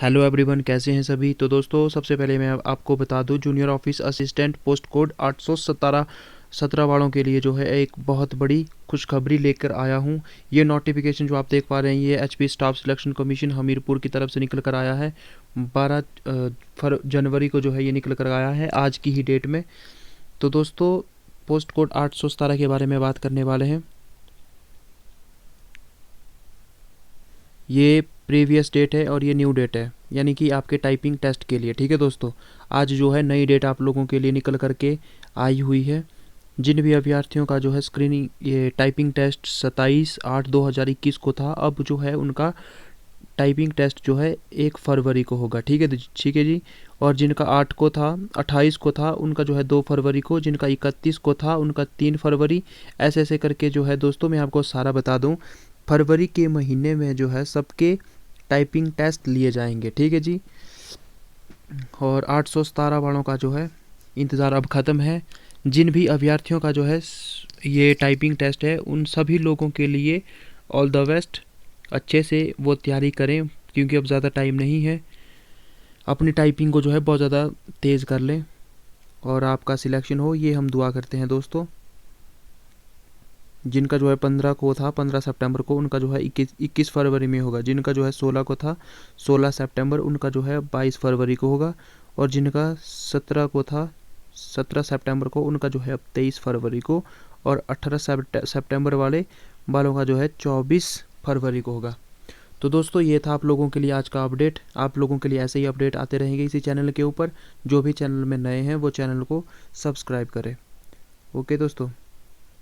Hello everyone, कैसे हैं सभी। तो दोस्तों, सबसे पहले मैं आपको बता दूं, junior office assistant post code 817 वालों के लिए जो है एक बहुत बड़ी खुशखबरी लेकर आया हूं। ये नोटिफिकेशन जो आप देख पा रहे हैं, ये HP staff selection commission Hamirpur की तरफ से निकल कर आया है। 12 जनवरी को जो है ये निकल कर आया है, आज की ही डेट में। तो दोस्तों, पोस्ट कोड 817 के बारे में बात करने वाले हैं। ये प्रीवियस डेट है और ये न्यू डेट है, यानी कि आपके टाइपिंग टेस्ट के लिए। ठीक है दोस्तों, आज जो है नई डेट आप लोगों के लिए निकल करके आई हुई है। जिन भी अभ्यर्थियों का जो है स्क्रीनिंग ये टाइपिंग टेस्ट 27/8/2021 को था, अब जो है उनका टाइपिंग टेस्ट जो है 1 फरवरी को होगा। ठीक है जी। और जिनका 8 को था, 28 को था, उनका जो है 2 फरवरी को, जिनका 31 को था उनका 3 फरवरी। ऐसे ऐसे करके जो है दोस्तों, मैं आपको सारा बता दूं, फरवरी के महीने में जो है सबके टाइपिंग टेस्ट लिए जाएंगे। ठीक है जी। और 817 वालों का जो है इंतज़ार अब ख़त्म है। जिन भी अभ्यर्थियों का जो है ये टाइपिंग टेस्ट है, उन सभी लोगों के लिए ऑल द बेस्ट। अच्छे से वो तैयारी करें, क्योंकि अब ज़्यादा टाइम नहीं है। अपनी टाइपिंग को जो है बहुत ज़्यादा तेज़ कर लें और आपका सिलेक्शन हो, ये हम दुआ करते हैं दोस्तों। जिनका जो है 15 को था, 15 सितंबर को, उनका जो है 21 फरवरी में होगा। जिनका जो है 16 को था, 16 सितंबर, उनका जो है 22 फरवरी को होगा। और जिनका 17 को था, 17 सितंबर को, उनका जो है अब 23 फरवरी को। और 18 सितंबर वालों का जो है 24 फरवरी को होगा। तो दोस्तों, ये था आप लोगों के लिए आज का अपडेट। आप लोगों के लिए ऐसे ही अपडेट आते रहेंगे इसी चैनल के ऊपर। जो भी चैनल में नए हैं वो चैनल को सब्सक्राइब करें। ओके दोस्तों,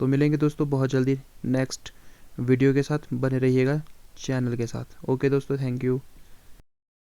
तो मिलेंगे दोस्तों बहुत जल्दी नेक्स्ट वीडियो के साथ। बने रहिएगा चैनल के साथ। ओके दोस्तों, थैंक यू।